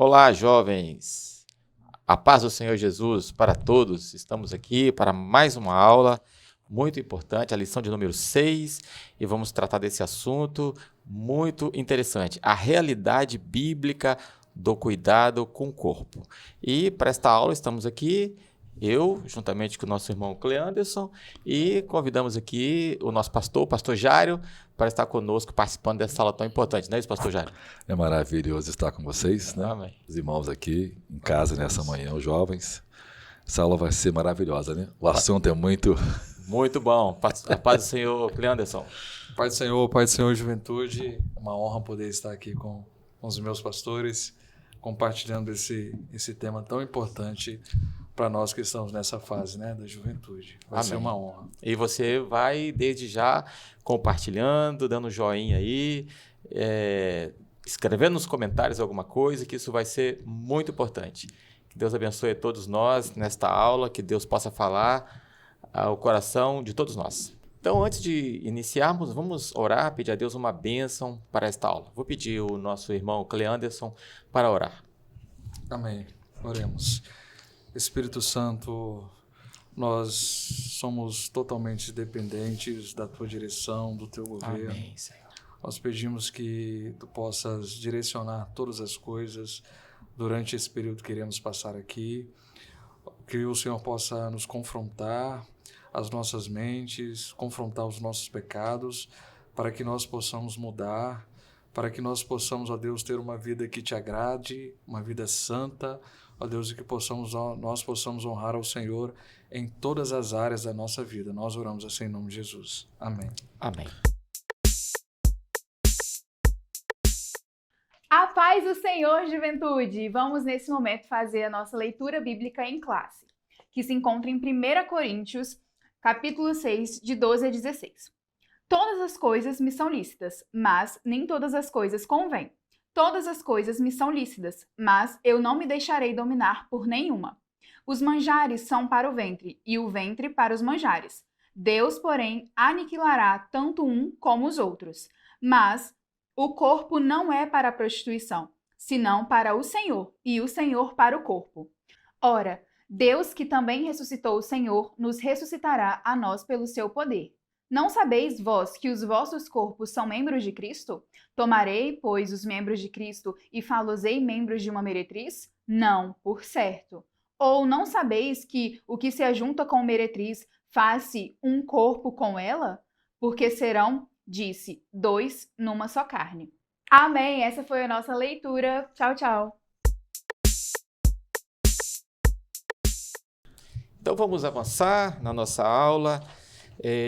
Olá, jovens! A paz do Senhor Jesus para todos. Estamos aqui para mais uma aula muito importante, a lição de número 6, e vamos tratar desse assunto muito interessante, a realidade bíblica do cuidado com o corpo. E para esta aula estamos aqui, eu, juntamente com o nosso irmão Cleanderson, e convidamos aqui o nosso pastor, o pastor Jário, para estar conosco participando dessa aula tão importante, não é isso, pastor Jário? É maravilhoso estar com vocês, né? Amém. Os irmãos aqui em casa nessa manhã, os jovens. Essa aula vai ser maravilhosa, né? O assunto é muito... Muito bom. A paz do Senhor, Cleanderson. Pai do Senhor, juventude, é uma honra poder estar aqui com os meus pastores, compartilhando esse tema tão importante para nós que estamos nessa fase, né, da juventude. Vai ser uma honra. E você vai, desde já, compartilhando, dando joinha aí, escrevendo nos comentários alguma coisa, que isso vai ser muito importante. Que Deus abençoe a todos nós nesta aula, que Deus possa falar ao coração de todos nós. Então, antes de iniciarmos, vamos orar, pedir a Deus uma bênção para esta aula. Vou pedir o nosso irmão Cleanderson para orar. Amém. Oremos. Espírito Santo, nós somos totalmente dependentes da Tua direção, do Teu governo. Amém, Senhor. Nós pedimos que Tu possas direcionar todas as coisas durante esse período que iremos passar aqui, que o Senhor possa nos confrontar as nossas mentes, confrontar os nossos pecados, para que nós possamos mudar, para que nós possamos, ó Deus, ter uma vida que Te agrade, uma vida santa, ó Deus, e que nós possamos honrar ao Senhor em todas as áreas da nossa vida. Nós oramos assim em nome de Jesus. Amém. Amém. A paz do Senhor, juventude! Vamos nesse momento fazer a nossa leitura bíblica em classe, que se encontra em 1 Coríntios, capítulo 6, de 12 a 16. Todas as coisas me são lícitas, mas nem todas as coisas convêm. Todas as coisas me são lícitas, mas eu não me deixarei dominar por nenhuma. Os manjares são para o ventre, e o ventre para os manjares. Deus, porém, aniquilará tanto um como os outros. Mas o corpo não é para a prostituição, senão para o Senhor, e o Senhor para o corpo. Ora, Deus, que também ressuscitou o Senhor, nos ressuscitará a nós pelo seu poder. Não sabeis vós que os vossos corpos são membros de Cristo? Tomarei, pois, os membros de Cristo e falosei membros de uma meretriz? Não, por certo. Ou não sabeis que o que se ajunta com meretriz faz-se um corpo com ela? Porque serão, disse, dois numa só carne. Amém. Essa foi a nossa leitura. Tchau, tchau. Então vamos avançar na nossa aula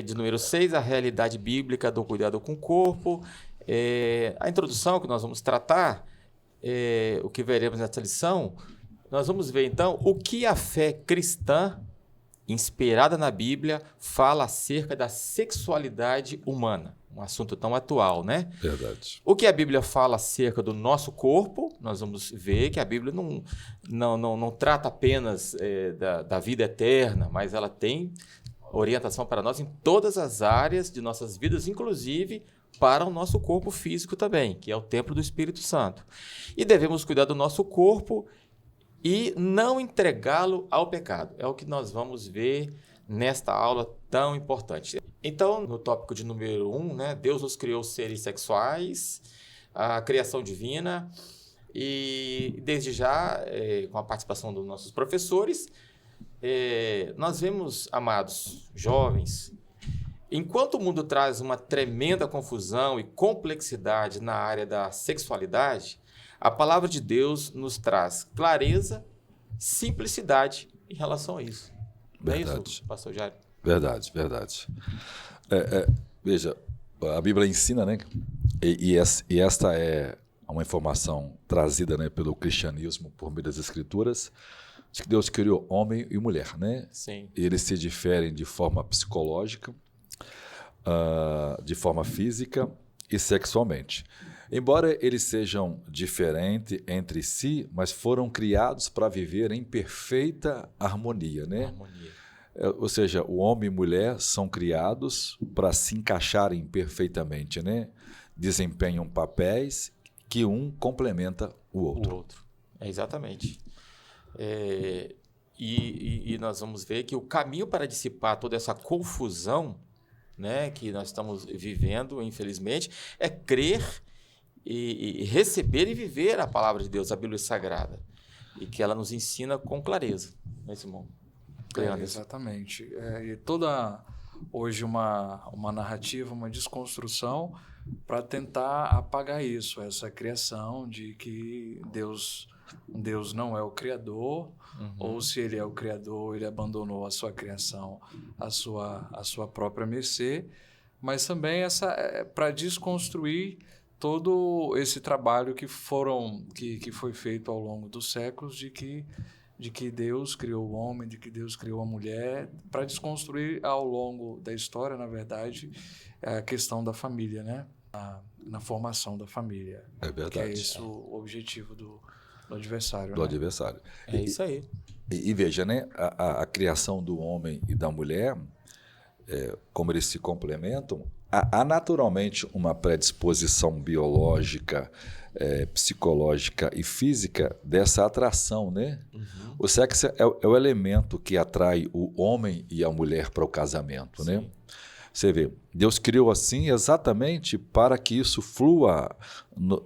de número 6, a realidade bíblica do cuidado com o corpo. A introdução que nós vamos tratar, o que veremos nessa lição, nós vamos ver então o que a fé cristã, inspirada na Bíblia, fala acerca da sexualidade humana. Um assunto tão atual, né? Verdade. O que a Bíblia fala acerca do nosso corpo, nós vamos ver que a Bíblia não trata apenas da vida eterna, mas ela tem orientação para nós em todas as áreas de nossas vidas, inclusive para o nosso corpo físico também, que é o templo do Espírito Santo. E devemos cuidar do nosso corpo e não entregá-lo ao pecado. É o que nós vamos ver nesta aula tão importante. Então, no tópico de número 1, né, Deus nos criou seres sexuais, a criação divina, e desde já, com a participação dos nossos professores, nós vemos, amados jovens, enquanto o mundo traz uma tremenda confusão e complexidade na área da sexualidade, a palavra de Deus nos traz clareza, simplicidade em relação a isso. Verdade. Não é isso, pastor Jário? Verdade. Veja, a Bíblia ensina, né? E esta é uma informação trazida, né, pelo cristianismo por meio das Escrituras, de que Deus criou homem e mulher, né? Sim. Eles se diferem de forma psicológica, de forma física e sexualmente. Embora eles sejam diferentes entre si, mas foram criados para viver em perfeita harmonia, né? Harmonia. Ou seja, o homem e mulher são criados para se encaixarem perfeitamente, né? Desempenham papéis que um complementa o outro. Exatamente. E nós vamos ver que o caminho para dissipar toda essa confusão, né, que nós estamos vivendo, infelizmente, é crer e receber e viver a palavra de Deus, a Bíblia Sagrada, e que ela nos ensina com clareza nesse mundo. Exatamente. E toda hoje uma narrativa, uma desconstrução para tentar apagar isso, essa criação de que Deus não é o Criador, ou se Ele é o Criador, Ele abandonou a sua criação, a sua própria mercê, mas também para desconstruir todo esse trabalho que foi feito ao longo dos séculos de que Deus criou o homem, de que Deus criou a mulher, para desconstruir ao longo da história, na verdade, a questão da família, né? Na formação da família. É verdade. Que é esse o objetivo do adversário. Do né? adversário. É isso aí. E veja, né? A criação do homem e da mulher, como eles se complementam, há naturalmente uma predisposição biológica, psicológica e física dessa atração, né? O sexo é o elemento que atrai o homem e a mulher para o casamento, né? Você vê, Deus criou assim exatamente para que isso flua no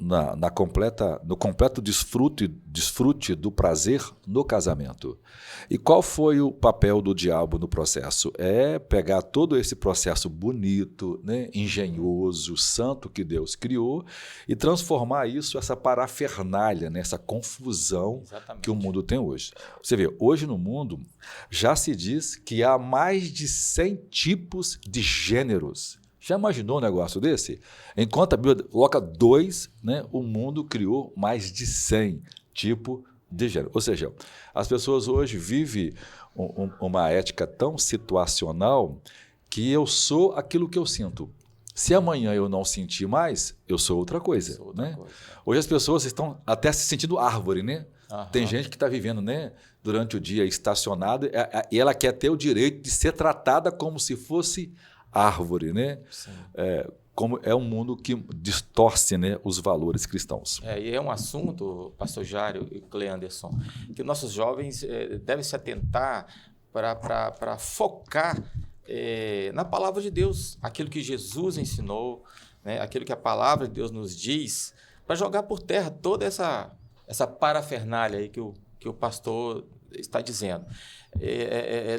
completo desfrute do prazer no casamento. E qual foi o papel do diabo no processo? É pegar todo esse processo bonito, né, engenhoso, santo que Deus criou e transformar isso, essa parafernália, né, essa confusão que o mundo tem hoje. Você vê, hoje no mundo já se diz que há mais de 100 tipos de gêneros. Já imaginou um negócio desse? Enquanto a Bíblia coloca 2, né, o mundo criou mais de 100 tipos de gênero. Ou seja, as pessoas hoje vivem uma ética tão situacional que eu sou aquilo que eu sinto. Se amanhã eu não sentir mais, eu sou outra coisa. Né? Hoje as pessoas estão até se sentindo árvore, né? Tem gente que está vivendo, né, durante o dia estacionado e ela quer ter o direito de ser tratada como se fosse árvore, né? Como é um mundo que distorce, né, os valores cristãos. E é um assunto, pastor Jário e Clê Anderson, que nossos jovens devem se atentar para focar na palavra de Deus, aquilo que Jesus ensinou, né, aquilo que a palavra de Deus nos diz, para jogar por terra toda essa parafernália aí que o pastor está dizendo.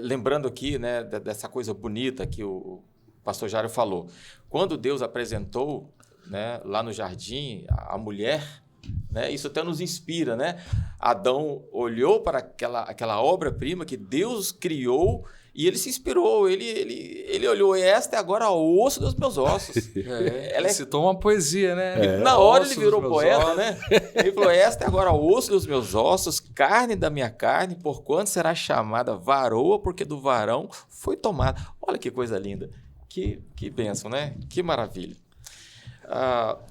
Lembrando aqui, né, dessa coisa bonita que o pastor Jário falou. Quando Deus apresentou, né, lá no jardim a mulher, né, isso até nos inspira, né? Adão olhou para aquela obra-prima que Deus criou e ele se inspirou, ele olhou, esta é agora o osso dos meus ossos. Ele citou uma poesia, né? Na hora ele virou poeta, né? Ele falou, esta é agora o osso dos meus ossos, carne da minha carne, porquanto será chamada varoa, porque do varão foi tomada. Olha que coisa linda. Que bênção, né? Que maravilha.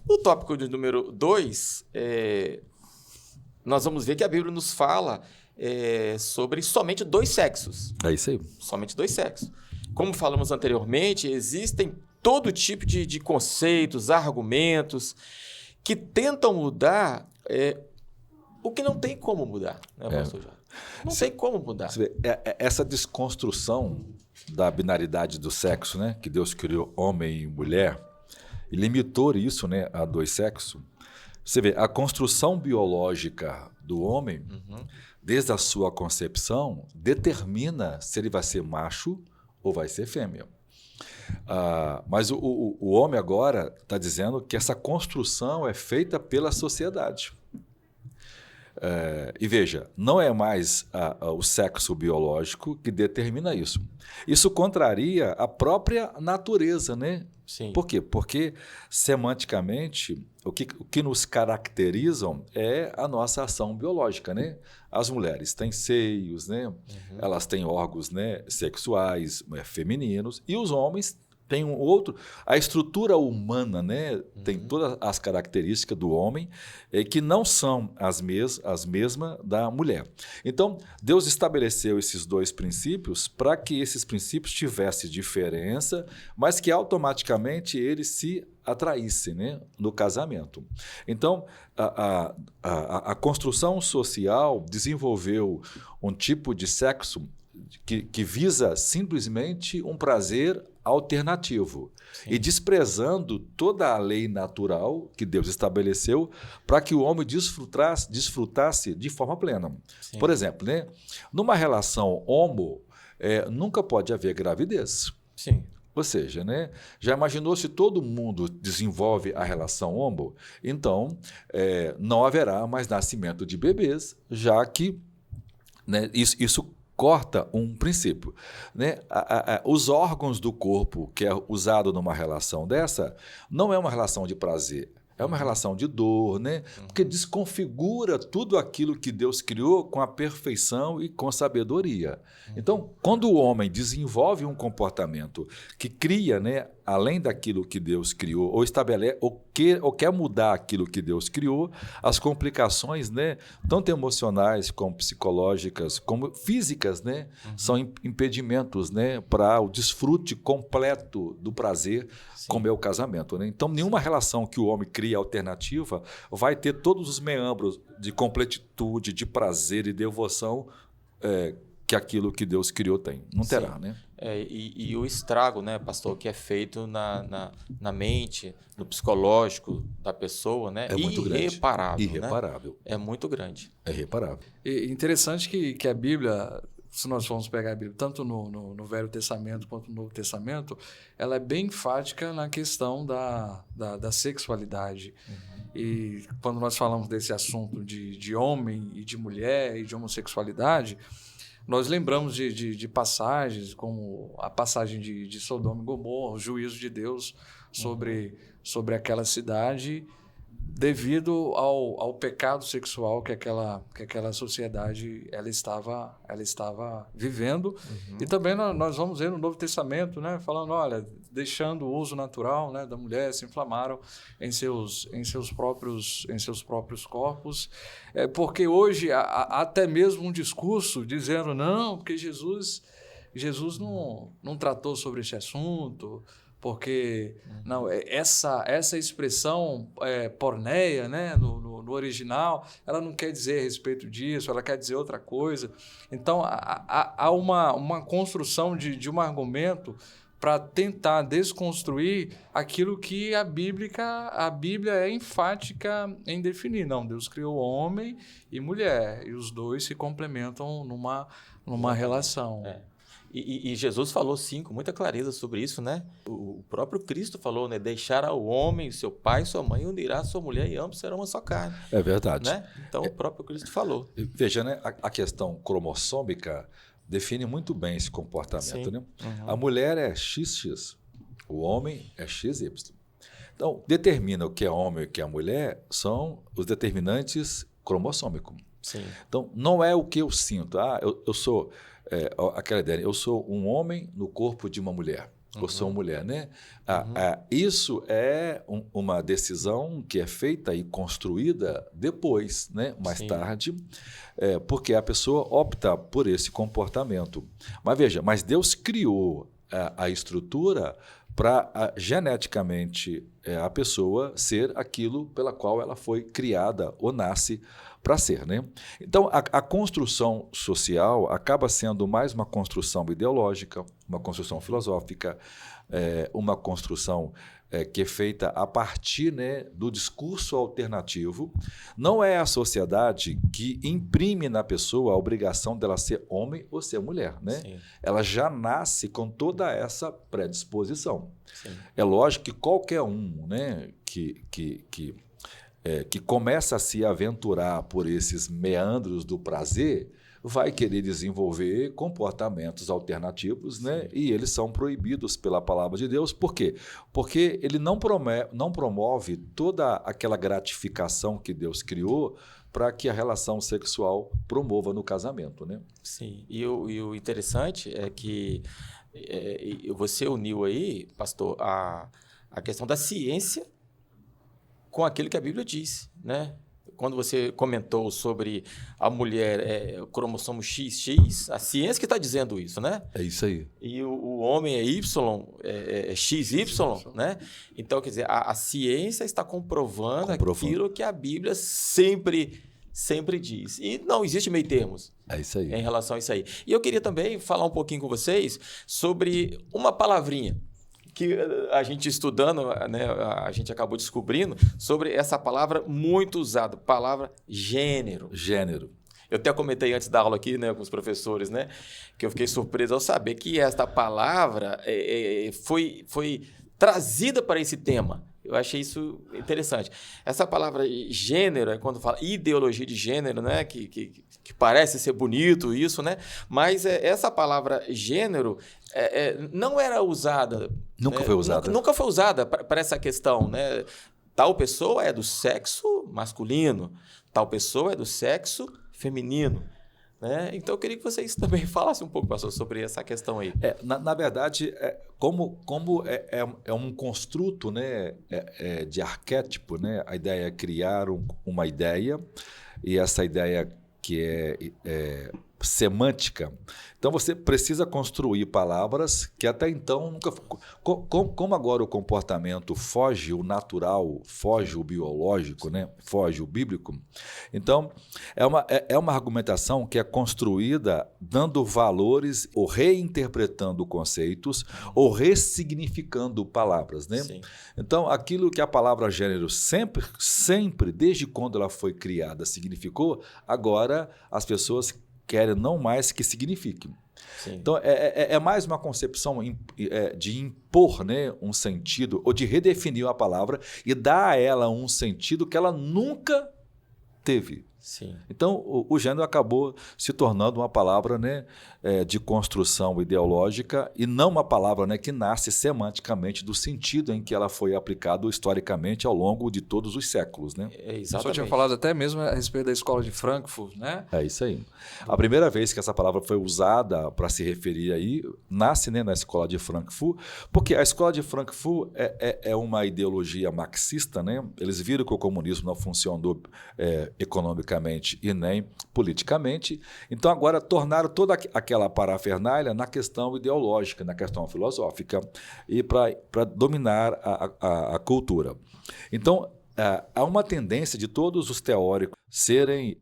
No tópico de número 2, nós vamos ver que a Bíblia nos fala sobre somente 2 sexos. É isso aí. Somente 2 sexos. Como falamos anteriormente, existem todo tipo de conceitos, argumentos que tentam mudar o que não tem como mudar, né, pastor Jário? Não tem como mudar. Você vê, essa desconstrução da binaridade do sexo, né, que Deus criou homem e mulher, e limitou isso, né, a 2 sexos. Você vê, a construção biológica do homem, desde a sua concepção, determina se ele vai ser macho ou vai ser fêmea. Mas o homem agora está dizendo que essa construção é feita pela sociedade. E veja, não é mais o sexo biológico que determina isso. Isso contraria a própria natureza, né? Sim. Por quê? Porque, semanticamente, o que nos caracterizam é a nossa ação biológica, né? As mulheres têm seios, né? Elas têm órgãos, né, sexuais, femininos, e os homens Tem um outro, a estrutura humana, né, tem todas as características do homem que não são as mesmas da mulher. Então, Deus estabeleceu esses dois princípios para que esses princípios tivessem diferença, mas que automaticamente eles se atraíssem, né, no casamento. Então, a construção social desenvolveu um tipo de sexo que visa simplesmente um prazer alternativo. Sim. E desprezando toda a lei natural que Deus estabeleceu para que o homem desfrutasse de forma plena. Sim. Por exemplo, né, numa relação homo, nunca pode haver gravidez. Sim. Ou seja, né, já imaginou se todo mundo desenvolve a relação homo? Então, não haverá mais nascimento de bebês, já que, né, isso corta um princípio, né? Os órgãos do corpo que é usado numa relação dessa não é uma relação de prazer, é uma relação de dor, né? Porque desconfigura tudo aquilo que Deus criou com a perfeição e com sabedoria. Então, quando o homem desenvolve um comportamento que cria, né, além daquilo que Deus criou, ou estabelece, ou quer mudar aquilo que Deus criou, as complicações, né, tanto emocionais como psicológicas, como físicas, né, são impedimentos, né, para o desfrute completo do prazer, sim, como é o casamento, né? Então, nenhuma relação que o homem cria alternativa vai ter todos os meandros de completitude, de prazer e devoção que aquilo que Deus criou tem. Não terá, né? E o estrago, né, pastor, que é feito na mente, no psicológico da pessoa, né? É muito irreparável. Irreparável. Né? É muito grande. É irreparável. E interessante que a Bíblia, se nós formos pegar a Bíblia, tanto no Velho Testamento quanto no Novo Testamento, ela é bem enfática na questão da sexualidade. E quando nós falamos desse assunto de homem e de mulher e de homossexualidade, nós lembramos de passagens, como a passagem de Sodoma e Gomorra, o juízo de Deus sobre aquela cidade, devido ao pecado sexual que aquela sociedade ela estava vivendo. E também nós vamos ver no Novo Testamento, né, falando, olha, deixando o uso natural, né, da mulher, se inflamaram em seus próprios corpos, porque hoje há até mesmo um discurso dizendo não, porque Jesus não tratou sobre esse assunto, porque não, essa expressão porneia, né, no original, ela não quer dizer a respeito disso, ela quer dizer outra coisa. Então, há uma construção de um argumento para tentar desconstruir aquilo que a Bíblia é enfática em definir. Não, Deus criou homem e mulher, e os dois se complementam numa relação. E Jesus falou, sim, com muita clareza sobre isso, né? O próprio Cristo falou, né? Deixará o homem, seu pai e sua mãe, unirá sua mulher e ambos serão uma só carne. É verdade. Né? Então, o próprio Cristo falou. Veja, né? A questão cromossômica define muito bem esse comportamento, né? A mulher é XX, o homem é XY. Então, determina o que é homem e o que é mulher são os determinantes cromossômicos. Sim. Então, não é o que eu sinto. Eu sou... aquela ideia, eu sou um homem no corpo de uma mulher. Eu sou uma mulher, né? Isso é uma decisão que é feita e construída depois, né? Mais Sim. tarde, porque a pessoa opta por esse comportamento. Mas veja, Deus criou a estrutura para geneticamente a pessoa ser aquilo pela qual ela foi criada ou nasce para ser, né? Então, a construção social acaba sendo mais uma construção ideológica, uma construção filosófica, uma construção que é feita a partir, né, do discurso alternativo. Não é a sociedade que imprime na pessoa a obrigação dela ser homem ou ser mulher, né? Sim. Ela já nasce com toda essa predisposição. Sim. É lógico que qualquer um, né, que começa a se aventurar por esses meandros do prazer, vai querer desenvolver comportamentos alternativos, né? E eles são proibidos pela palavra de Deus. Por quê? Porque ele não promove toda aquela gratificação que Deus criou para que a relação sexual promova no casamento, né? Sim, e o interessante é que você uniu aí, pastor, a questão da ciência com aquilo que a Bíblia diz, né? Quando você comentou sobre a mulher, o cromossomo XX, a ciência que está dizendo isso, né? É isso aí. E o homem é Y, XY, né? Então, quer dizer, a ciência está comprovando aquilo que a Bíblia sempre diz. E não existe meio termos. É isso aí. Em relação a isso aí. E eu queria também falar um pouquinho com vocês sobre uma palavrinha que a gente estudando, né, a gente acabou descobrindo sobre essa palavra muito usada, palavra gênero. Gênero. Eu até comentei antes da aula aqui, né, com os professores, né, que eu fiquei surpreso ao saber que esta palavra foi trazida para esse tema. Eu achei isso interessante. Essa palavra gênero é quando fala ideologia de gênero, né? Que parece ser bonito isso, né? Mas essa palavra gênero não era usada. Nunca foi usada. Nunca foi usada para essa questão, né? Tal pessoa é do sexo masculino, tal pessoa é do sexo feminino. Né? Então, eu queria que vocês também falassem um pouco, pastor, sobre essa questão aí. Na verdade, como é um construto, né, de arquétipo, né? A ideia é criar uma ideia, e essa ideia que é semântica. Então, você precisa construir palavras que até então nunca... Como agora o comportamento foge o natural, foge o biológico, né? Foge o bíblico. Então, é uma argumentação que é construída dando valores ou reinterpretando conceitos ou ressignificando palavras, né? Sim. Então, aquilo que a palavra gênero sempre, desde quando ela foi criada, significou, agora as pessoas querem não mais que signifique. Sim. Então, é mais uma concepção de impor, né, um sentido, ou de redefinir a palavra e dar a ela um sentido que ela nunca teve. Sim. Então, o gênero acabou se tornando uma palavra, né, de construção ideológica e não uma palavra, né, que nasce semanticamente do sentido em que ela foi aplicada historicamente ao longo de todos os séculos. Né? Exatamente. O senhor tinha falado até mesmo a respeito da escola de Frankfurt, né? É isso aí. A primeira vez que essa palavra foi usada para se referir aí, nasce, né, na escola de Frankfurt, porque a escola de Frankfurt é uma ideologia marxista, né? Eles viram que o comunismo não funcionou economicamente e nem politicamente, então agora tornaram toda aquela parafernália na questão ideológica, na questão filosófica e para dominar a cultura. Então, há uma tendência de todos os teóricos serem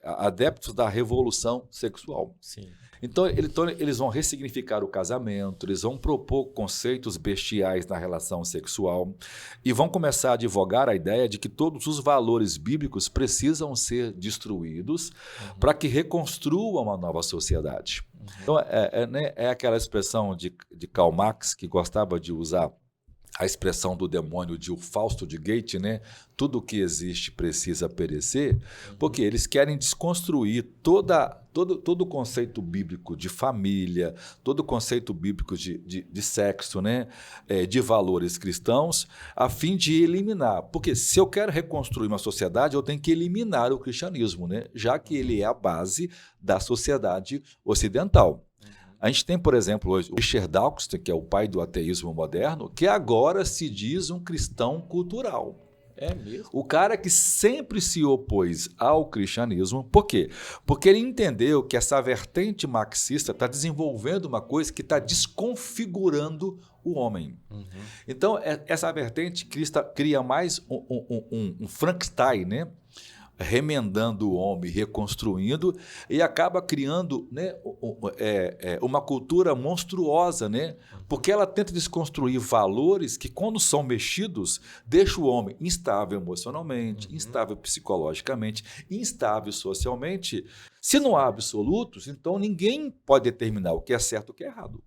adeptos da revolução sexual. Sim. Então, eles vão ressignificar o casamento, eles vão propor conceitos bestiais na relação sexual e vão começar a advogar a ideia de que todos os valores bíblicos precisam ser destruídos para que reconstruam uma nova sociedade. Então, né, aquela expressão de Karl Marx, que gostava de usar a expressão do demônio de o Fausto de Goethe, né? Tudo que existe precisa perecer, porque eles querem desconstruir todo o conceito bíblico de família, todo o conceito bíblico de sexo, né? De valores cristãos, a fim de eliminar. Porque se eu quero reconstruir uma sociedade, eu tenho que eliminar o cristianismo, né? Já que ele é a base da sociedade ocidental. A gente tem, por exemplo, hoje o Richard Dawkins, que é o pai do ateísmo moderno, que agora se diz um cristão cultural. É mesmo? O cara que sempre se opôs ao cristianismo. Por quê? Porque ele entendeu que essa vertente marxista está desenvolvendo uma coisa que está desconfigurando o homem. Então, essa vertente cria mais um Frankenstein, né? Remendando o homem, reconstruindo, e acaba criando, né, uma cultura monstruosa, né? Porque ela tenta desconstruir valores que, quando são mexidos, deixam o homem instável emocionalmente, instável psicologicamente, instável socialmente. Se não há absolutos, então ninguém pode determinar o que é certo e o que é errado.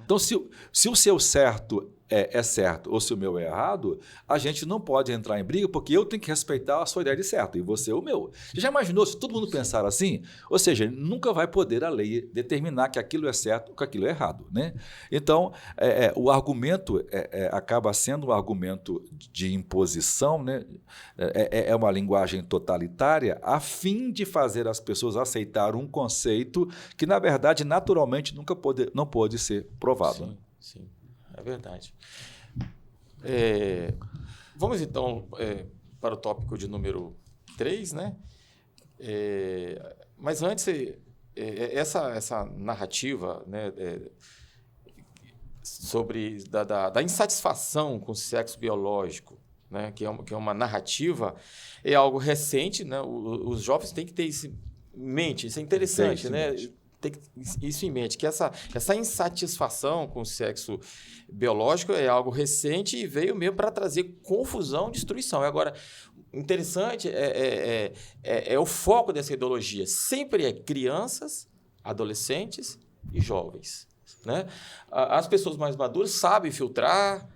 Então, se o seu certo é certo ou se o meu é errado, a gente não pode entrar em briga porque eu tenho que respeitar a sua ideia de certo e você o meu. Você já imaginou se todo mundo pensar assim? Ou seja, nunca vai poder a lei determinar que aquilo é certo ou que aquilo é errado, né? Então, o argumento acaba sendo um argumento de imposição, né? É uma linguagem totalitária a fim de fazer as pessoas aceitar um conceito que, na verdade, naturalmente não pode ser provado. Sim, sim, é verdade. Vamos então para o tópico de número 3, né? Mas antes, essa narrativa, né, sobre da insatisfação com o sexo biológico, né, que é uma narrativa, é algo recente, né? Os jovens têm que ter isso em mente, isso é interessante, né? Tem isso em mente, que essa insatisfação com o sexo biológico é algo recente e veio mesmo para trazer confusão e destruição. Agora, interessante é o foco dessa ideologia. Sempre é crianças, adolescentes e jovens, né? As pessoas mais maduras sabem filtrar,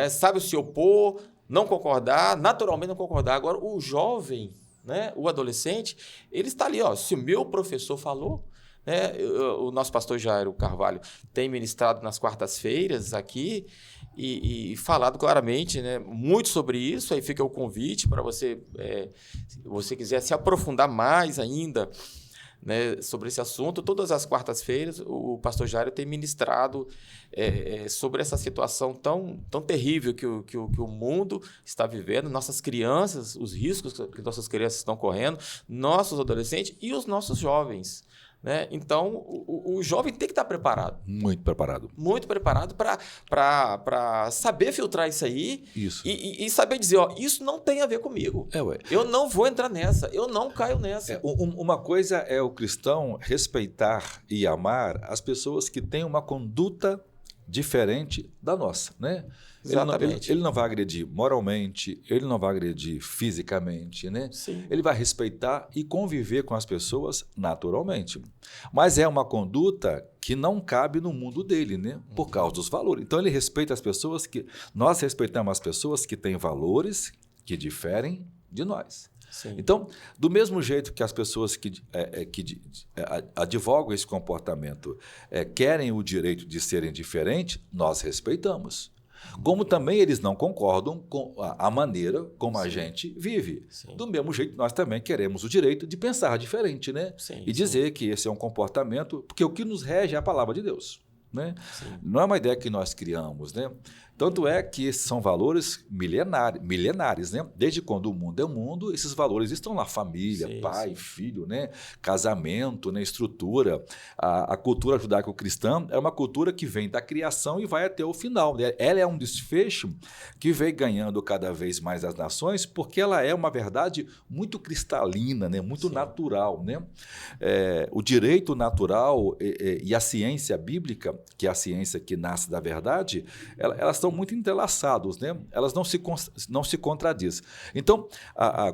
sabem se opor, não concordar, naturalmente não concordar. Agora, o jovem, né, o adolescente, ele está ali, ó, se o meu professor falou, né, o nosso pastor Jairo Carvalho tem ministrado nas quartas-feiras aqui e falado claramente, né, muito sobre isso. Aí fica o convite para você, se você quiser se aprofundar mais ainda, né, sobre esse assunto. Todas as quartas-feiras o pastor Jairo tem ministrado sobre essa situação tão terrível que o mundo está vivendo, nossas crianças, os riscos que nossas crianças estão correndo, nossos adolescentes e os nossos jovens, né? Então, o jovem tem que estar preparado. Muito preparado. Muito preparado para saber filtrar isso aí. Isso. E saber dizer, ó, isso não tem a ver comigo. Eu não vou entrar nessa, eu não caio nessa. Uma coisa é o cristão respeitar e amar as pessoas que têm uma conduta diferente da nossa, né? Exatamente. Ele não vai agredir moralmente, ele não vai agredir fisicamente, né? Sim. Ele vai respeitar e conviver com as pessoas naturalmente. Mas é uma conduta que não cabe no mundo dele, né? Por causa dos valores. Então ele respeita as pessoas nós respeitamos as pessoas que têm valores que diferem de nós. Sim. Então, do mesmo jeito que as pessoas que advogam esse comportamento querem o direito de serem diferentes, nós respeitamos. Como também eles não concordam com a maneira como a gente vive. Sim. Do mesmo jeito, nós também queremos o direito de pensar diferente, né? Sim, e dizer que esse é um comportamento, porque o que nos rege é a palavra de Deus, né? Sim. Não é uma ideia que nós criamos, né? Tanto é que esses são valores milenares, né? Desde quando o mundo é mundo, esses valores estão lá: família, sim, pai, sim. filho, né? Casamento, né? Estrutura. A cultura judaico-cristã é uma cultura que vem da criação e vai até o final. Ela é um desfecho que vem ganhando cada vez mais as nações, porque ela é uma verdade muito cristalina, né? Muito natural, né? O direito natural e a ciência bíblica, que é a ciência que nasce da verdade, elas estão muito entrelaçados, né? Elas não se contradizem. Então,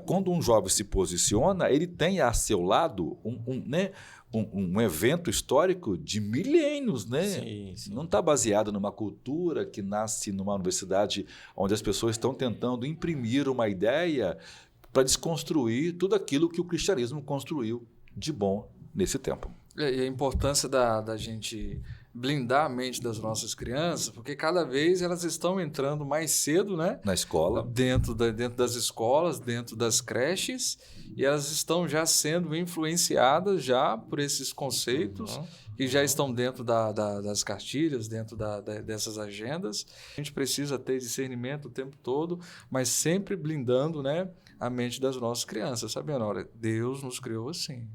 quando um jovem se posiciona, ele tem a seu lado um evento histórico de milênios, né? Sim, sim. Não está baseado numa cultura que nasce numa universidade onde as pessoas estão tentando imprimir uma ideia para desconstruir tudo aquilo que o cristianismo construiu de bom nesse tempo. E a importância da gente blindar a mente das nossas crianças, porque cada vez elas estão entrando mais cedo, né? Na escola. Dentro das escolas, dentro das creches, e elas estão já sendo influenciadas já por esses conceitos que já estão dentro das cartilhas, dentro dessas agendas. A gente precisa ter discernimento o tempo todo, mas sempre blindando, né, a mente das nossas crianças, sabendo, olha, Deus nos criou assim,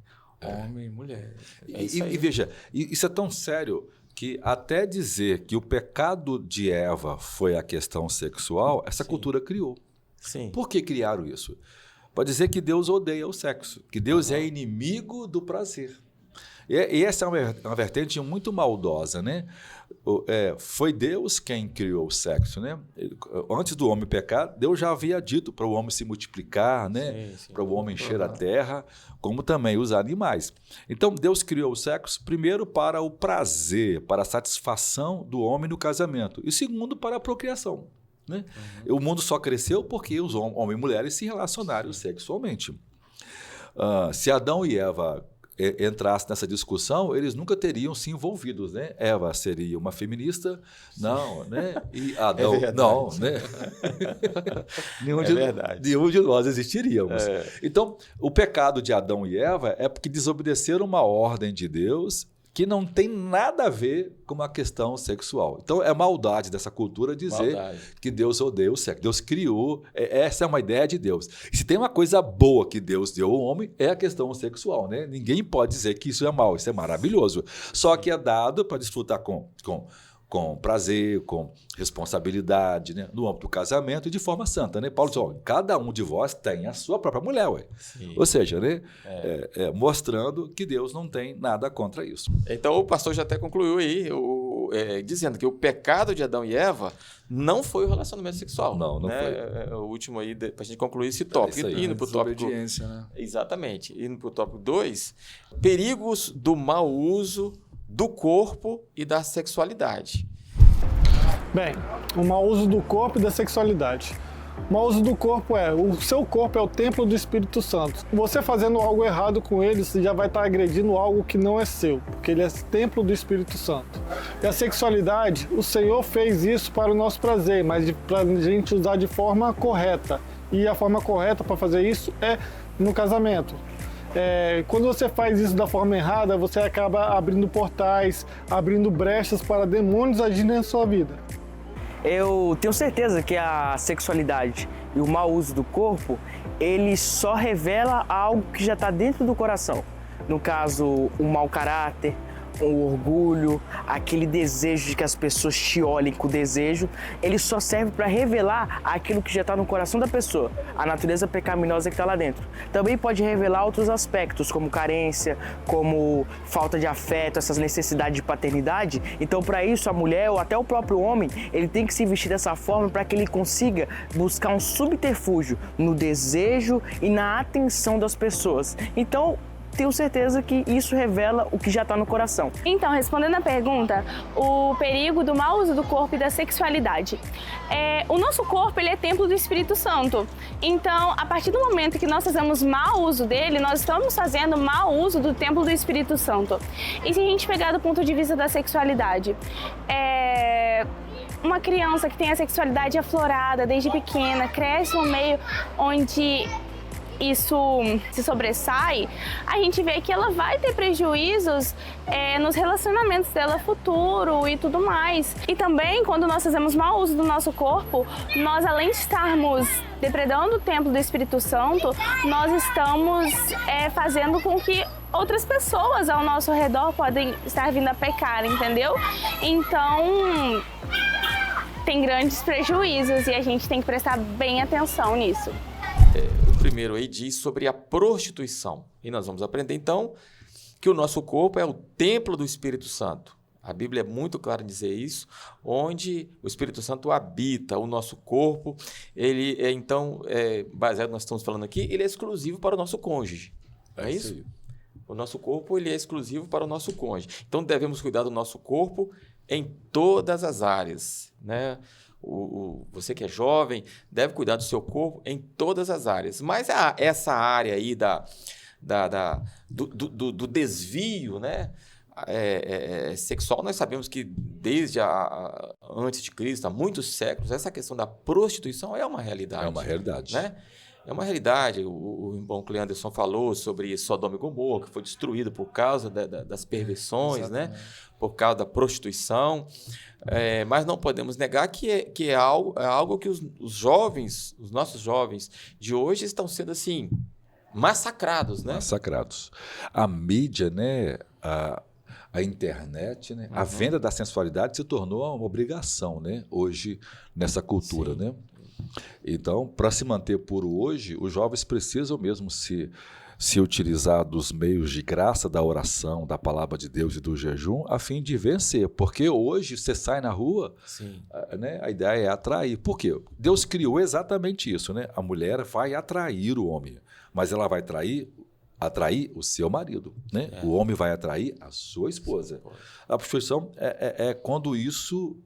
homem e mulher. E veja, isso é tão sério que até dizer que o pecado de Eva foi a questão sexual, essa cultura criou. Sim. Por que criaram isso? Para dizer que Deus odeia o sexo, que Deus é inimigo do prazer. E essa é uma vertente muito maldosa, né? Foi Deus quem criou o sexo, né? Antes do homem pecar, Deus já havia dito para o homem se multiplicar, né? Para o homem encher a terra, como também os animais. Então, Deus criou o sexo, primeiro, para o prazer, para a satisfação do homem no casamento, e segundo, para a procriação, né? O mundo só cresceu porque os homens e mulheres se relacionaram sexualmente. Se Adão e Eva entrassem nessa discussão, eles nunca teriam se envolvidos, né? Eva seria uma feminista, não, né? E Adão, não, né? Nenhum de nós existiríamos. Então, o pecado de Adão e Eva é porque desobedeceram uma ordem de Deus que não tem nada a ver com uma questão sexual. Então, é maldade dessa cultura dizer que Deus odeia o sexo. Deus criou, essa é uma ideia de Deus. E se tem uma coisa boa que Deus deu ao homem, é a questão sexual, né? Ninguém pode dizer que isso é mal, isso é maravilhoso. Só que é dado para desfrutar com prazer, com responsabilidade, né? No âmbito do casamento e de forma santa, né? Paulo diz, cada um de vós tem a sua própria mulher, ué. Ou seja, né? Mostrando que Deus não tem nada contra isso. Então o pastor já até concluiu aí, dizendo que o pecado de Adão e Eva não foi o relacionamento sexual. Não foi. O último aí, para a gente concluir esse tópico. Indo para o tópico... né? Exatamente. Indo para o tópico 2, perigos do mau uso do corpo e da sexualidade. Bem, o mau uso do corpo e da sexualidade. O mau uso do corpo o seu corpo é o templo do Espírito Santo. Você fazendo algo errado com ele, você já vai estar agredindo algo que não é seu, porque ele é templo do Espírito Santo. E a sexualidade, o Senhor fez isso para o nosso prazer, mas para a gente usar de forma correta. E a forma correta para fazer isso é no casamento. Quando você faz isso da forma errada, você acaba abrindo portais, abrindo brechas para demônios agirem na sua vida. Eu tenho certeza que a sexualidade e o mau uso do corpo, ele só revela algo que já está dentro do coração. No caso, um mau caráter, um orgulho, aquele desejo de que as pessoas te olhem com desejo, ele só serve para revelar aquilo que já está no coração da pessoa, a natureza pecaminosa que está lá dentro. Também pode revelar outros aspectos, como carência, como falta de afeto, essas necessidades de paternidade. Então, para isso, a mulher ou até o próprio homem, ele tem que se vestir dessa forma para que ele consiga buscar um subterfúgio no desejo e na atenção das pessoas. Então, tenho certeza que isso revela o que já está no coração. Então, respondendo a pergunta, o perigo do mau uso do corpo e da sexualidade. O nosso corpo, ele é templo do Espírito Santo. Então, a partir do momento que nós fazemos mau uso dele, nós estamos fazendo mau uso do templo do Espírito Santo. E se a gente pegar do ponto de vista da sexualidade, uma criança que tem a sexualidade aflorada desde pequena, cresce num meio onde isso se sobressai, a gente vê que ela vai ter prejuízos nos relacionamentos dela futuro e tudo mais. E também, quando nós fazemos mau uso do nosso corpo, nós, além de estarmos depredando o templo do Espírito Santo, nós estamos fazendo com que outras pessoas ao nosso redor podem estar vindo a pecar, entendeu? Então, tem grandes prejuízos e a gente tem que prestar bem atenção nisso. O primeiro aí diz sobre a prostituição. E nós vamos aprender, então, que o nosso corpo é o templo do Espírito Santo. A Bíblia é muito clara em dizer isso, onde o Espírito Santo habita o nosso corpo. Ele baseado no que nós estamos falando aqui, ele é exclusivo para o nosso cônjuge. Não é isso? O nosso corpo, ele é exclusivo para o nosso cônjuge. Então, devemos cuidar do nosso corpo em todas as áreas, né? Você que é jovem deve cuidar do seu corpo em todas as áreas. Mas essa área aí do desvio, né, sexual, nós sabemos que desde antes de Cristo, há muitos séculos, essa questão da prostituição é uma realidade. É uma realidade. Né? É uma realidade. O irmão Cleanderson falou sobre Sodoma e Gomorra, que foi destruído por causa das perversões, né? Por causa da prostituição. Mas não podemos negar que é algo que os nossos jovens de hoje estão sendo assim, massacrados, né? Massacrados. A mídia, né? A internet, né? A venda da sensualidade se tornou uma obrigação, né? Hoje, nessa cultura, né? Então, para se manter puro hoje, os jovens precisam mesmo se se utilizar dos meios de graça, da oração, da palavra de Deus e do jejum, a fim de vencer. Porque hoje você sai na rua, né, a ideia é atrair. Por quê? Deus criou exatamente isso, né? A mulher vai atrair o homem, mas ela vai atrair o seu marido, né? O homem vai atrair a sua esposa. A prostituição é quando isso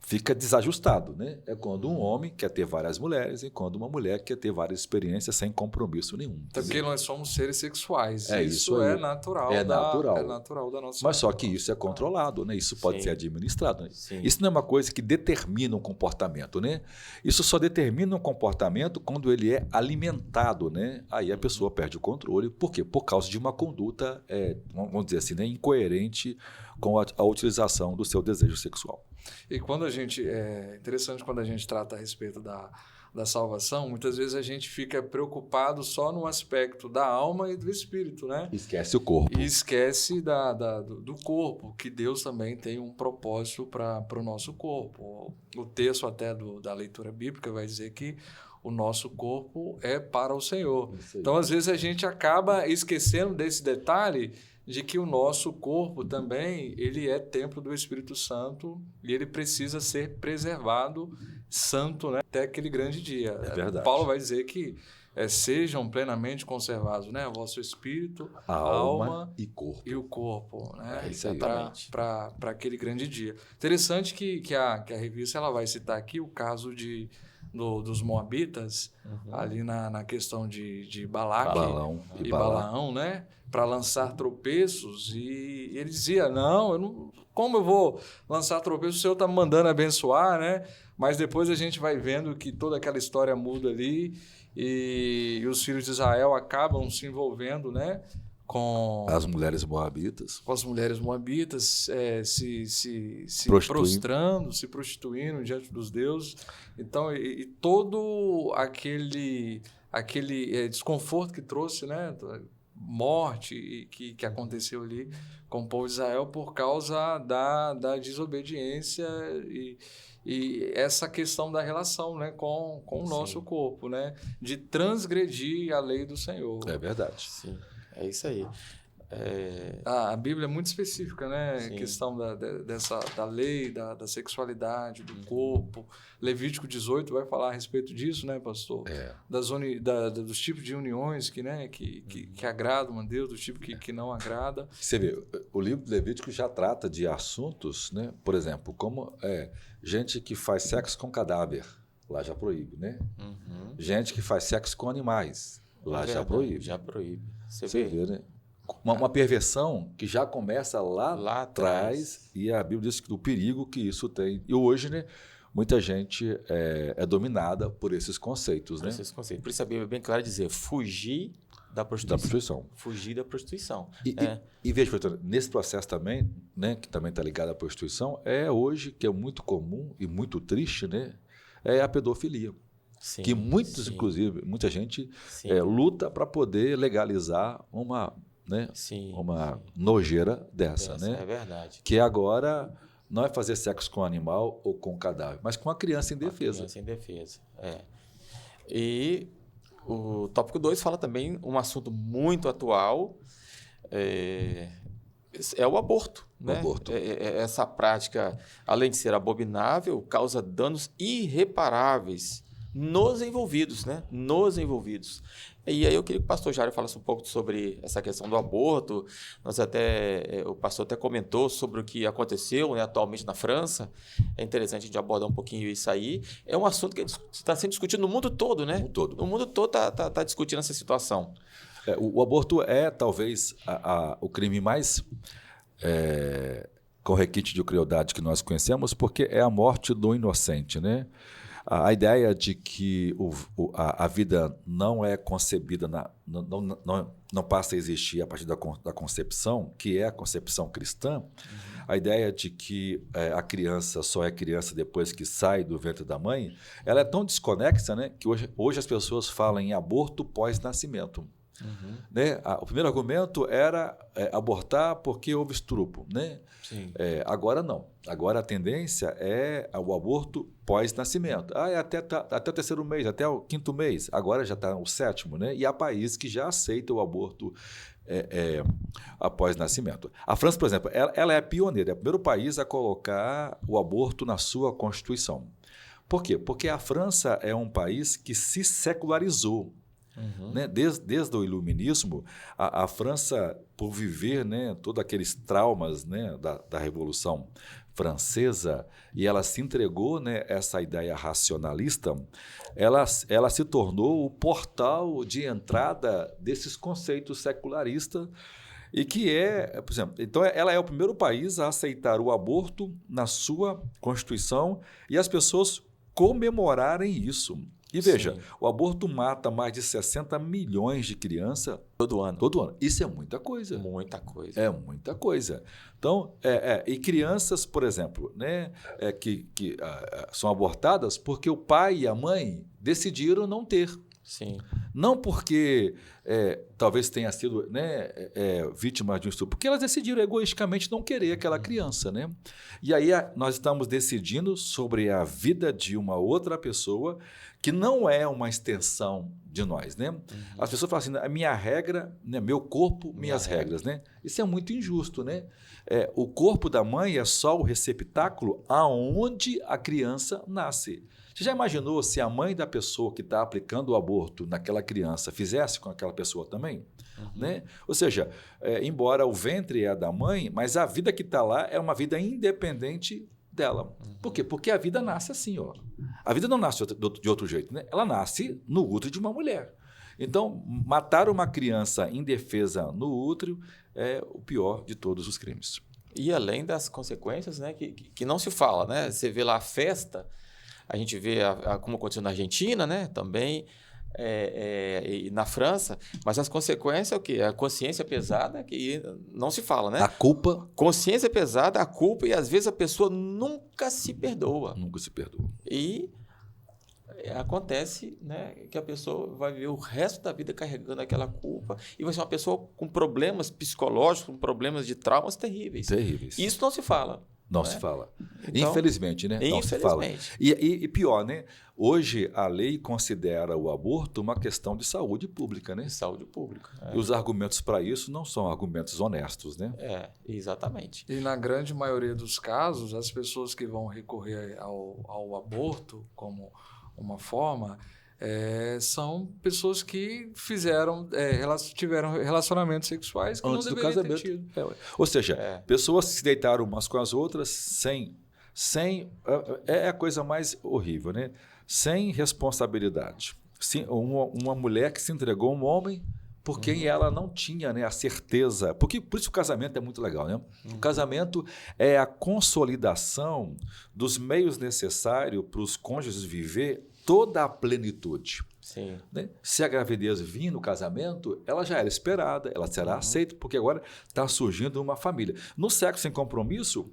fica desajustado, né? É quando um homem quer ter várias mulheres e quando uma mulher quer ter várias experiências sem compromisso nenhum. Até porque nós somos seres sexuais. Isso é aí. natural. É natural. É natural da nossa... Mas só que isso é controlado, né? Isso pode ser administrado. Né? Isso não é uma coisa que determina um comportamento, né? Isso só determina um comportamento quando ele é alimentado, né? Aí a pessoa perde o controle. Por quê? Por causa de uma conduta, vamos dizer assim, né? Incoerente com a utilização do seu desejo sexual. E quando a gente... É interessante quando a gente trata a respeito da salvação, muitas vezes a gente fica preocupado só no aspecto da alma e do espírito, né? Esquece o corpo. E esquece do corpo, que Deus também tem um propósito para o nosso corpo. O texto até da leitura bíblica vai dizer que o nosso corpo é para o Senhor. Então, às vezes, a gente acaba esquecendo desse detalhe de que o nosso corpo também ele é templo do Espírito Santo e ele precisa ser preservado santo, né, até aquele grande dia. É verdade. Paulo vai dizer que sejam plenamente conservados, né, o vosso espírito, a alma e corpo. E o corpo, né, para aquele grande dia. Interessante que a revista ela vai citar aqui o caso dos Moabitas, ali na questão de Balaque e Balaão, né? Para lançar tropeços. E ele dizia, como eu vou lançar tropeços? O Senhor está me mandando abençoar, né? Mas depois a gente vai vendo que toda aquela história muda ali e os filhos de Israel acabam se envolvendo, né? Com as mulheres moabitas. Com as mulheres moabitas, se prostrando, se prostituindo diante dos deuses. Então, e todo aquele desconforto que trouxe, né? Morte que aconteceu ali com o povo de Israel por causa da desobediência e essa questão da relação, né, com o nosso corpo, né? De transgredir a lei do Senhor. É verdade. Sim. É isso aí. A Bíblia é muito específica, né? A questão da lei, da sexualidade, do corpo. Levítico 18 vai falar a respeito disso, né, pastor? Dos tipos de uniões que agradam a Deus, do tipo que não agrada. Você vê, o livro de Levítico já trata de assuntos, né? Por exemplo, como gente que faz sexo com cadáver, lá já proíbe, né? Gente que faz sexo com animais, lá já proíbe. Já proíbe. Você vê, né? Uma perversão que já começa lá atrás e a Bíblia diz do perigo que isso tem. E hoje, né, muita gente é dominada por esses conceitos. Né? Por isso a Bíblia é bem clara dizer, fugir da prostituição. Fugir da prostituição. E veja, nesse processo também, né, que também está ligado à prostituição, hoje que é muito comum e muito triste, né, é a pedofilia. Sim, que inclusive, muita gente luta para poder legalizar uma nojeira dessa, né? É verdade. Que agora não é fazer sexo com animal ou com cadáver, mas com a criança indefesa. Criança indefesa, E o tópico 2 fala também um assunto muito atual, é o aborto. Né? Essa prática, além de ser abominável, causa danos irreparáveis nos envolvidos, né? Nos envolvidos. E aí eu queria que o pastor Jário falasse um pouco sobre essa questão do aborto. O pastor até comentou sobre o que aconteceu, né, atualmente na França. É interessante a gente abordar um pouquinho isso aí. É um assunto que está sendo discutido no mundo todo, né? O mundo todo está discutindo essa situação. O aborto é talvez o crime mais com requinte de crueldade que nós conhecemos, porque é a morte do inocente, né? A ideia de que a vida não é concebida, não passa a existir a partir da concepção, que é a concepção cristã, a ideia de que a criança só é criança depois que sai do ventre da mãe, ela é tão desconexa, né, que hoje as pessoas falam em aborto pós-nascimento. Né? O primeiro argumento era abortar porque houve estupro. Né? Sim. Agora não. Agora a tendência é o aborto pós-nascimento. É até o terceiro mês, até o quinto mês. Agora já está o sétimo. Né? E há países que já aceitam o aborto após nascimento. A França, por exemplo, ela é pioneira, é o primeiro país a colocar o aborto na sua Constituição. Por quê? Porque a França é um país que se secularizou. Né? Desde o Iluminismo, a França, por viver, né, todos aqueles traumas, né, da Revolução Francesa, e ela se entregou, né, essa ideia racionalista, ela se tornou o portal de entrada desses conceitos secularistas, e que por exemplo, então ela é o primeiro país a aceitar o aborto na sua Constituição e as pessoas comemorarem isso. E veja, Sim. o aborto mata mais de 60 milhões de crianças Todo ano. todo ano. Isso é muita coisa. Muita coisa. É muita coisa. Então, e crianças, por exemplo, né, que são abortadas porque o pai e a mãe decidiram não ter. Sim. Não porque talvez tenha sido, né, vítima de um estupro, porque elas decidiram egoisticamente não querer aquela criança. Né? E aí nós estamos decidindo sobre a vida de uma outra pessoa que não é uma extensão de nós. Né? As pessoas falam assim, a minha regra, né, meu corpo, minhas regras. Né? Isso é muito injusto. Né? O corpo da mãe é só o receptáculo aonde a criança nasce. Você já imaginou se a mãe da pessoa que está aplicando o aborto naquela criança fizesse com aquela pessoa também? Né? Ou seja, embora o ventre é da mãe, mas a vida que está lá é uma vida independente dela. Por quê? Porque a vida nasce assim. Ó. A vida não nasce de outro jeito. Né? Ela nasce no útero de uma mulher. Então, matar uma criança indefesa no útero é o pior de todos os crimes. E além das consequências, né, que não se fala. Né? Você vê lá a festa... A gente vê como aconteceu na Argentina, né? Também, e na França, mas as consequências é o quê? A consciência pesada, que não se fala, né? A culpa... Consciência pesada, a culpa, e às vezes a pessoa nunca se perdoa. Nunca se perdoa. E acontece, né, que a pessoa vai viver o resto da vida carregando aquela culpa e vai ser uma pessoa com problemas psicológicos, com problemas de traumas terríveis. Terríveis. Isso não se fala. Não né? se fala. Então, infelizmente, né? Não se fala. E pior, né? Hoje a lei considera o aborto uma questão de saúde pública, né? De saúde pública. E os argumentos para isso não são argumentos honestos, né? Exatamente. E na grande maioria dos casos, as pessoas que vão recorrer ao aborto como uma forma são pessoas que tiveram relacionamentos sexuais que antes não do deveriam casamento. ter tido. Ou seja, pessoas que se deitaram umas com as outras sem a coisa mais horrível, né? Sem responsabilidade. Uma mulher que se entregou a um homem por quem ela não tinha, né, a certeza. Por isso o casamento é muito legal. Né? O casamento é a consolidação dos meios necessários para os cônjuges viver toda a plenitude. Sim. Né? Se a gravidez vir no casamento, ela já era esperada, ela será aceita, porque agora está surgindo uma família. No sexo sem compromisso,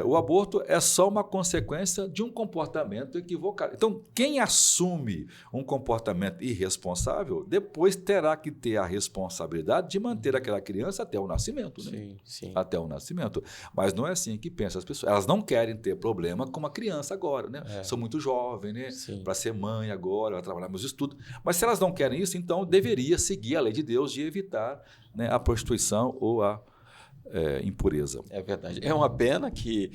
o aborto é só uma consequência de um comportamento equivocado. Então, quem assume um comportamento irresponsável, depois terá que ter a responsabilidade de manter aquela criança até o nascimento. Né? Sim, sim. Até o nascimento. Mas não é assim que pensam as pessoas. Elas não querem ter problema com uma criança agora. Né? São muito jovens, né? Para ser mãe agora, vai trabalhar nos estudos. Mas se elas não querem isso, então deveria seguir a lei de Deus de evitar, né, a prostituição ou a impureza. É verdade. É uma pena que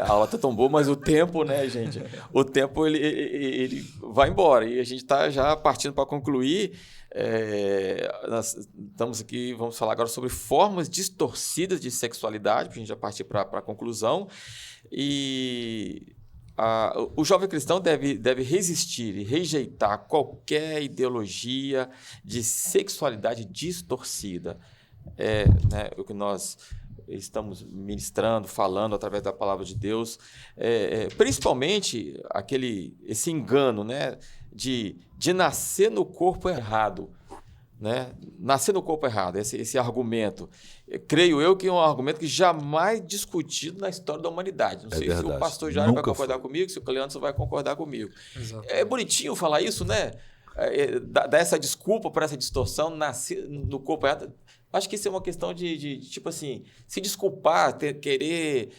a aula está tão boa, mas o tempo, né, gente? O tempo ele vai embora e a gente está já partindo para concluir. Nós estamos aqui, vamos falar agora sobre formas distorcidas de sexualidade, para a gente já partir para a conclusão. E o jovem cristão deve resistir e rejeitar qualquer ideologia de sexualidade distorcida. Né, o que nós estamos ministrando, falando através da palavra de Deus, principalmente esse engano, né, de nascer no corpo errado. Né? Nascer no corpo errado, esse argumento. Creio eu que é um argumento que jamais discutido na história da humanidade. Não sei verdade. se o pastor Jário vai concordar comigo, se o Cleandro vai concordar comigo. Exatamente. É bonitinho falar isso, né? dar essa desculpa para essa distorção no corpo errado. Acho que isso é uma questão de tipo assim, se desculpar, querer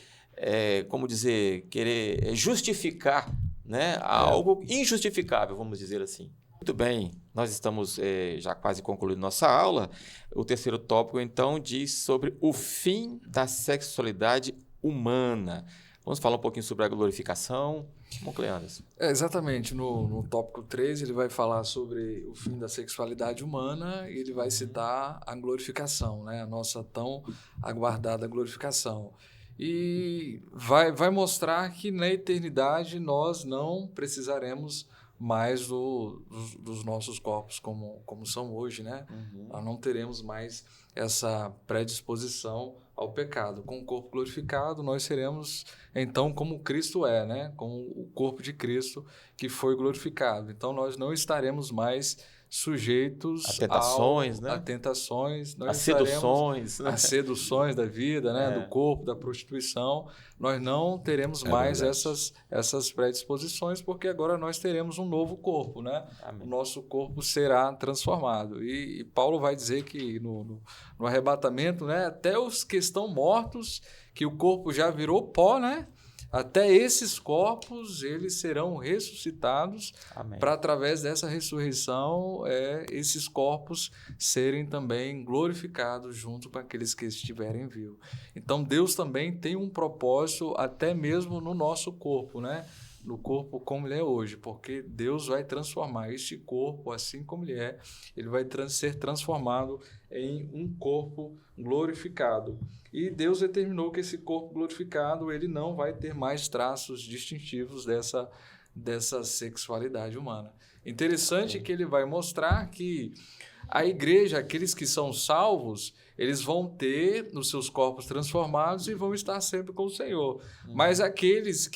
justificar, né, algo injustificável, vamos dizer assim. Muito bem, nós estamos já quase concluindo nossa aula. O terceiro tópico, então, diz sobre o fim da sexualidade humana. Vamos falar um pouquinho sobre a glorificação. Vamos, Cleandras. Exatamente. No tópico 3, ele vai falar sobre o fim da sexualidade humana e ele vai citar a glorificação, né? A nossa tão aguardada glorificação. E vai mostrar que na eternidade nós não precisaremos mais dos nossos corpos como são hoje, né? Nós não teremos mais essa predisposição ao pecado. Com o corpo glorificado, nós seremos, então, como Cristo é, né? Com o corpo de Cristo que foi glorificado. Então, nós não estaremos mais sujeitos a tentações, né? A tentações, as seduções, as seduções da vida, né? Do corpo, da prostituição. Nós não teremos mais essas predisposições, porque agora nós teremos um novo corpo, né? Amém. O nosso corpo será transformado. E Paulo vai dizer que no arrebatamento, né? Até os que estão mortos, que o corpo já virou pó, né? Até esses corpos, eles serão ressuscitados para, através dessa ressurreição, esses corpos serem também glorificados junto com aqueles que estiverem vivos. Então, Deus também tem um propósito até mesmo no nosso corpo, né? No corpo como ele é hoje, porque Deus vai transformar este corpo assim como ele é, ele vai ser transformado em um corpo glorificado. E Deus determinou que esse corpo glorificado ele não vai ter mais traços distintivos dessa sexualidade humana. Interessante que ele vai mostrar que a igreja, aqueles que são salvos, eles vão ter os seus corpos transformados e vão estar sempre com o Senhor. Mas aqueles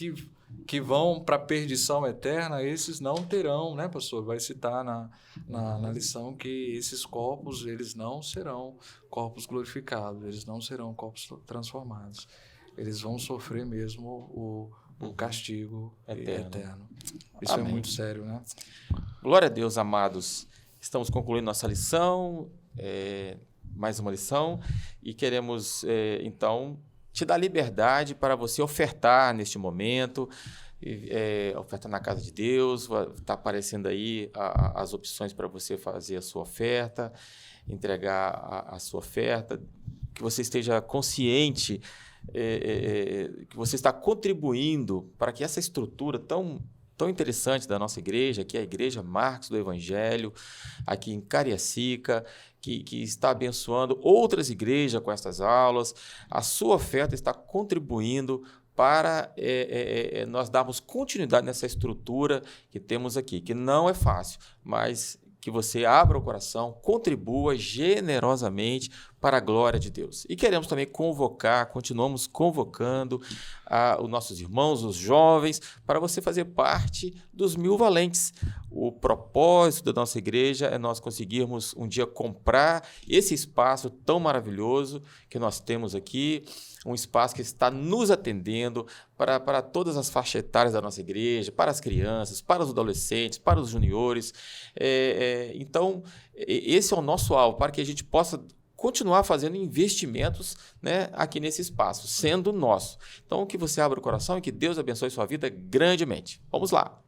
que vão para a perdição eterna, esses não terão, né, pastor? Vai citar na lição que esses corpos, eles não serão corpos glorificados, eles não serão corpos transformados. Eles vão sofrer mesmo o castigo eterno. Isso é muito sério, né? Glória a Deus, amados. Estamos concluindo nossa lição, mais uma lição, e queremos, então, te dar liberdade para você ofertar neste momento, ofertar na casa de Deus. Está aparecendo aí as opções para você fazer a sua oferta, entregar a sua oferta, que você esteja consciente que você está contribuindo para que essa estrutura tão interessante da nossa igreja, que é a Igreja Marcos do Evangelho, aqui em Cariacica, que está abençoando outras igrejas com estas aulas. A sua oferta está contribuindo para nós darmos continuidade nessa estrutura que temos aqui, que não é fácil, mas que você abra o coração, contribua generosamente para a glória de Deus. E queremos também continuamos convocando os nossos irmãos, os jovens, para você fazer parte dos 1000 valentes. O propósito da nossa igreja é nós conseguirmos um dia comprar esse espaço tão maravilhoso que nós temos aqui, um espaço que está nos atendendo para todas as faixas etárias da nossa igreja, para as crianças, para os adolescentes, para os juniores. Então, esse é o nosso alvo, para que a gente possa continuar fazendo investimentos, né, aqui nesse espaço, sendo nosso. Então, que você abra o coração e que Deus abençoe sua vida grandemente. Vamos lá!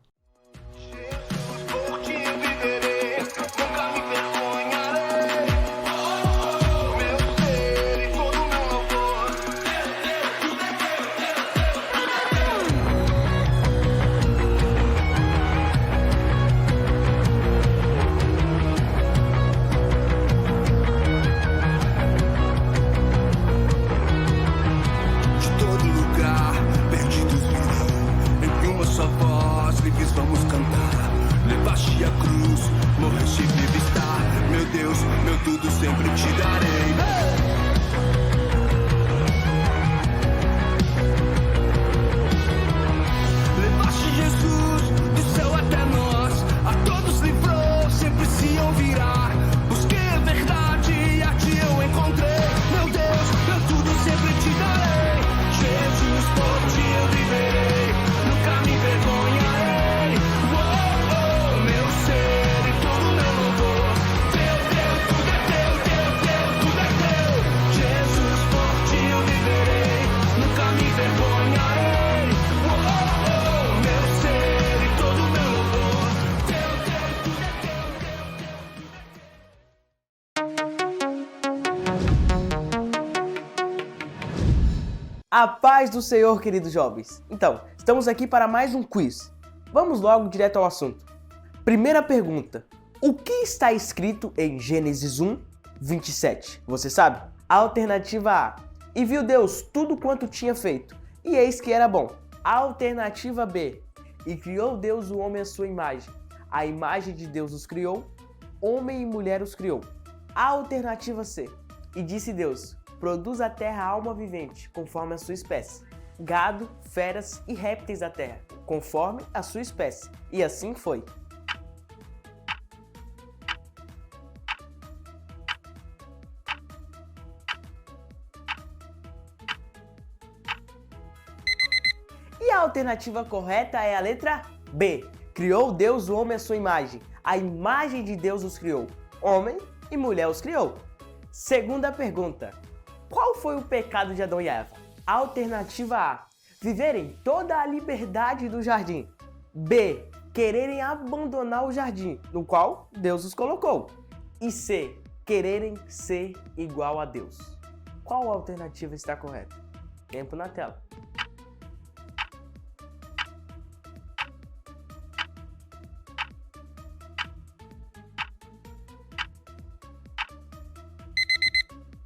Sempre te darei. Levaste Jesus do céu até nós, a todos livrou, sempre se ouvirá. Busquei a verdade e a ti eu encontrei. Meu Deus, eu tudo sempre te darei. Jesus, por ti eu viverei, nunca me envergonharei. Meu ser e todo A paz do Senhor, queridos jovens. Então, estamos aqui para mais um quiz. Vamos logo direto ao assunto. Primeira pergunta. O que está escrito em Gênesis 1, 27? Você sabe? Alternativa A. E viu Deus tudo quanto tinha feito, e eis que era bom. Alternativa B. E criou Deus o homem à sua imagem. A imagem de Deus os criou, homem e mulher os criou. Alternativa C. E disse Deus: produz a terra alma vivente, conforme a sua espécie. Gado, feras e répteis da terra, conforme a sua espécie. E assim foi. E a alternativa correta é a letra B. Criou Deus o homem à sua imagem. A imagem de Deus os criou. Homem e mulher os criou. Segunda pergunta. Qual foi o pecado de Adão e Eva? Alternativa A. Viverem toda a liberdade do jardim. B. Quererem abandonar o jardim, no qual Deus os colocou. E C. Quererem ser igual a Deus. Qual alternativa está correta? Tempo na tela.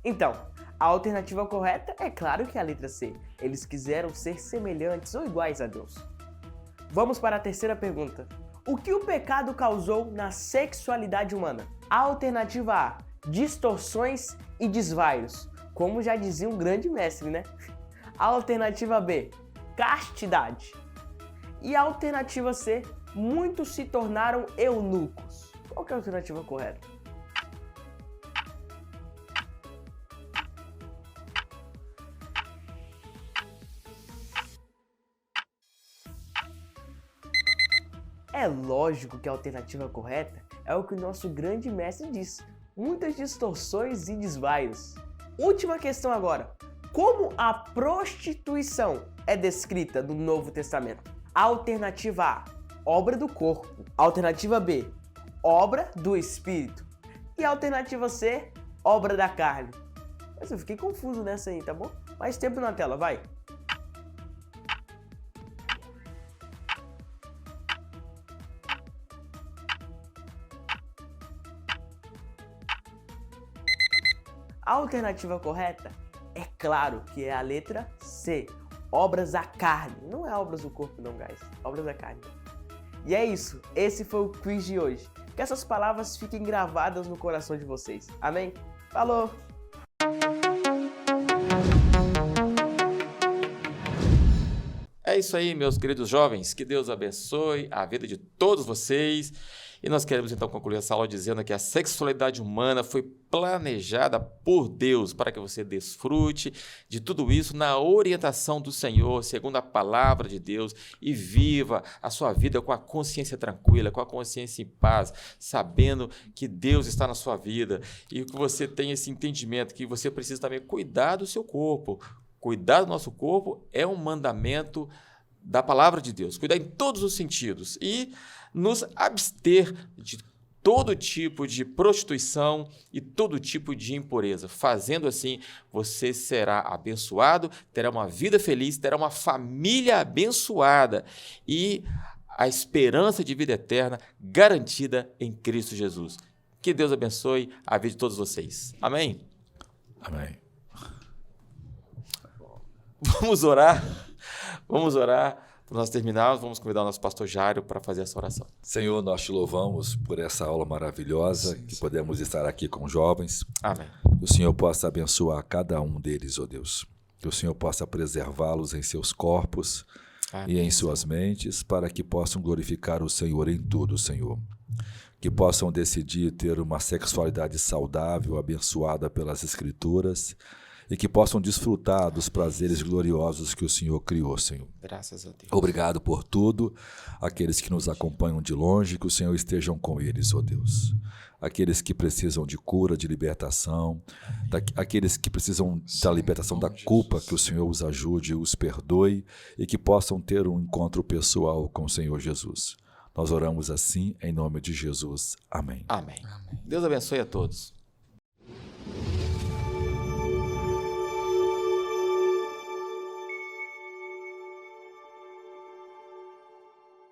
Então, a alternativa correta é claro que é a letra C. Eles quiseram ser semelhantes ou iguais a Deus. Vamos para a terceira pergunta. O que o pecado causou na sexualidade humana? Alternativa A. Distorções e desvaios. Como já dizia um grande mestre, né? Alternativa B. Castidade. E a alternativa C. Muitos se tornaram eunucos. Qual que é a alternativa correta? É lógico que a alternativa correta é o que o nosso grande mestre diz. Muitas distorções e desvaios. Última questão agora. Como a prostituição é descrita no Novo Testamento? Alternativa A. Obra do corpo. Alternativa B. Obra do espírito. E alternativa C. Obra da carne. Mas eu fiquei confuso nessa aí, tá bom? Mais tempo na tela, vai. A alternativa correta é claro que é a letra C. Obras da carne. Não é obras do corpo não, guys. Obras da carne. E é isso. Esse foi o quiz de hoje. Que essas palavras fiquem gravadas no coração de vocês. Amém? Falou! É isso aí, meus queridos jovens. Que Deus abençoe a vida de todos vocês. E nós queremos então concluir essa aula dizendo que a sexualidade humana foi planejada por Deus para que você desfrute de tudo isso na orientação do Senhor, segundo a palavra de Deus, e viva a sua vida com a consciência tranquila, com a consciência em paz, sabendo que Deus está na sua vida e que você tem esse entendimento que você precisa também cuidar do seu corpo. Cuidar do nosso corpo é um mandamento da palavra de Deus, cuidar em todos os sentidos e nos abster de todo tipo de prostituição e todo tipo de impureza. Fazendo assim, você será abençoado, terá uma vida feliz, terá uma família abençoada e a esperança de vida eterna garantida em Cristo Jesus. Que Deus abençoe a vida de todos vocês. Amém? Amém. Vamos orar. Vamos orar. Para nós terminarmos, vamos convidar o nosso pastor Jário para fazer essa oração. Senhor, nós te louvamos por essa aula maravilhosa, que podemos estar aqui com os jovens. Amém. Que o Senhor possa abençoar cada um deles, ó Deus. Que o Senhor possa preservá-los em seus corpos e em suas mentes, para que possam glorificar o Senhor em tudo, Senhor. Que possam decidir ter uma sexualidade saudável, abençoada pelas Escrituras, e que possam desfrutar dos prazeres gloriosos que o Senhor criou, Senhor. Graças a Deus. Obrigado por tudo. Aqueles que nos acompanham de longe, que o Senhor esteja com eles, ó Deus. Aqueles que precisam de cura, de libertação, aqueles que precisam da libertação da culpa, que o Senhor os ajude, os perdoe e que possam ter um encontro pessoal com o Senhor Jesus. Nós oramos assim em nome de Jesus. Amém. Amém. Deus abençoe a todos.